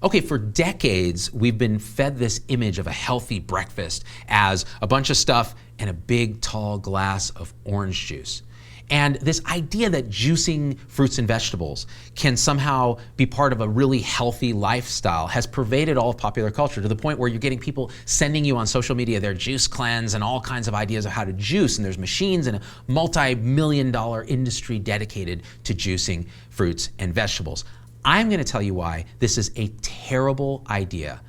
Okay, for decades, we've been fed this image of a healthy breakfast as a bunch of stuff and a big, tall glass of orange juice. And this idea that juicing fruits and vegetables can somehow be part of a really healthy lifestyle has pervaded all of popular culture to the point where you're getting people sending you on social media their juice cleanse and all kinds of ideas of how to juice. And there's machines and a multi-million-dollar industry dedicated to juicing fruits and vegetables. I'm going to tell you why this is a terrible idea,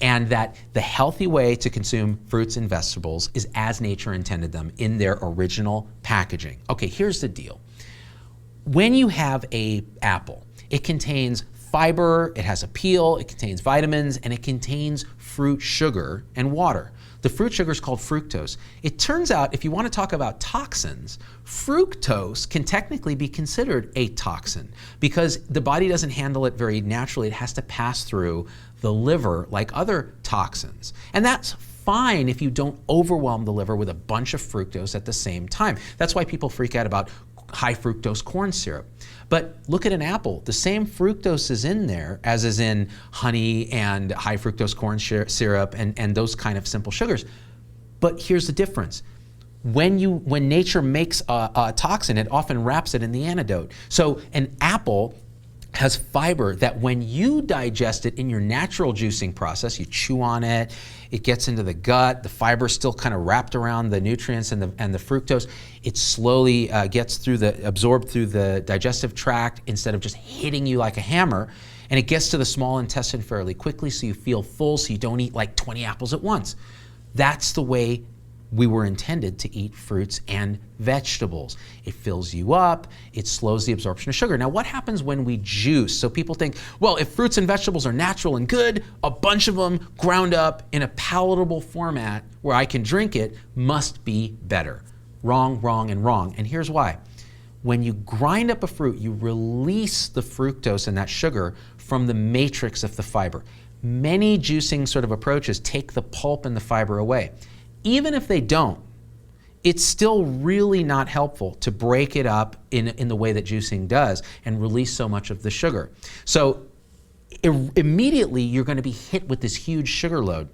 and that the healthy way to consume fruits and vegetables is as nature intended them in their original packaging. Okay, here's the deal. When you have an apple, it contains fiber, it has a peel, it contains vitamins, and it contains fruit sugar and water. The fruit sugar is called fructose. It turns out, if you want to talk about toxins, fructose can technically be considered a toxin because the body doesn't handle it very naturally. It has to pass through the liver like other toxins. And that's fine if you don't overwhelm the liver with a bunch of fructose at the same time. That's why people freak out about high fructose corn syrup. But look at an apple. The same fructose is in there as is in honey and high fructose corn syrup and those kind of simple sugars. But here's the difference. When nature makes a toxin, it often wraps it in the antidote. So an apple has fiber that when you digest it in your natural juicing process, you chew on it, it gets into the gut, the fiber is still kind of wrapped around the nutrients and the fructose. It slowly gets absorbed through the digestive tract instead of just hitting you like a hammer. And it gets to the small intestine fairly quickly so you feel full, so you don't eat like 20 apples at once. That's the way we were intended to eat fruits and vegetables. It fills you up, it slows the absorption of sugar. Now, what happens when we juice? So people think, well, if fruits and vegetables are natural and good, a bunch of them ground up in a palatable format where I can drink it must be better. Wrong, wrong, and wrong. And here's why. When you grind up a fruit, you release the fructose and that sugar from the matrix of the fiber. Many juicing sort of approaches take the pulp and the fiber away. Even if they don't, it's still really not helpful to break it up in the way that juicing does and release so much of the sugar. So immediately you're going to be hit with this huge sugar load,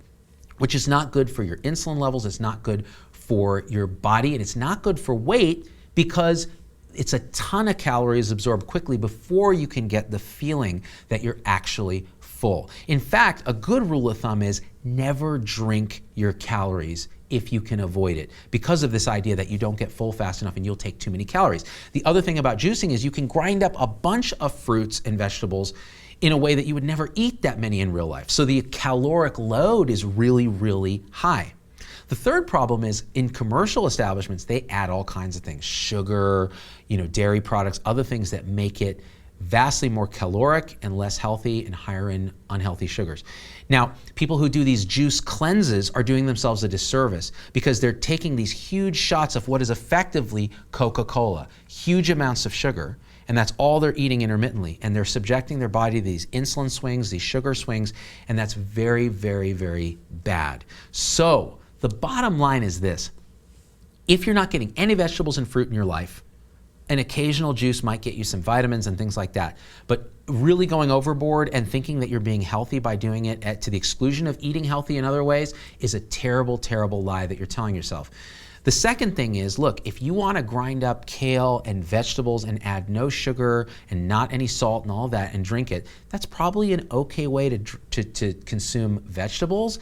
which is not good for your insulin levels, it's not good for your body, and it's not good for weight because it's a ton of calories absorbed quickly before you can get the feeling that you're actually full. In fact, a good rule of thumb is never drink your calories if you can avoid it, because of this idea that you don't get full fast enough and you'll take too many calories. The other thing about juicing is you can grind up a bunch of fruits and vegetables in a way that you would never eat that many in real life. So the caloric load is really, really high. The third problem is in commercial establishments, they add all kinds of things, sugar, dairy products, other things that make it vastly more caloric and less healthy and higher in unhealthy sugars. Now, people who do these juice cleanses are doing themselves a disservice because they're taking these huge shots of what is effectively Coca-Cola, huge amounts of sugar, and that's all they're eating intermittently. And they're subjecting their body to these insulin swings, these sugar swings, and that's very, very, very bad. So the bottom line is this. If you're not getting any vegetables and fruit in your life, an occasional juice might get you some vitamins and things like that. But really going overboard and thinking that you're being healthy by doing it to the exclusion of eating healthy in other ways is a terrible, terrible lie that you're telling yourself. The second thing is, look, if you want to grind up kale and vegetables and add no sugar and not any salt and all that and drink it, that's probably an okay way to consume vegetables.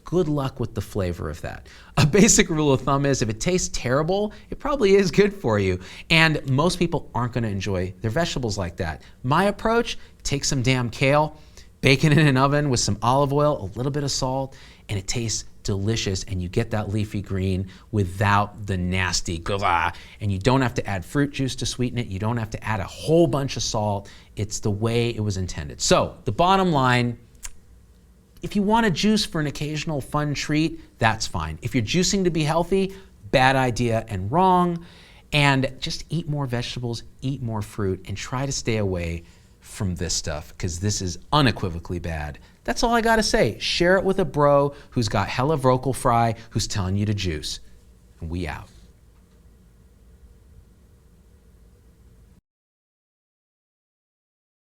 Good luck with the flavor of that. A basic rule of thumb is if it tastes terrible, it probably is good for you. And most people aren't going to enjoy their vegetables like that. My approach, take some damn kale, bake it in an oven with some olive oil, a little bit of salt, and it tastes delicious, and you get that leafy green without the nasty blah. And you don't have to add fruit juice to sweeten it. You don't have to add a whole bunch of salt. It's the way it was intended. So the bottom line, if you want to juice for an occasional fun treat, that's fine. If you're juicing to be healthy, bad idea and wrong. And just eat more vegetables, eat more fruit, and try to stay away from this stuff because this is unequivocally bad. That's all I got to say. Share it with a bro who's got hella vocal fry who's telling you to juice. And we out.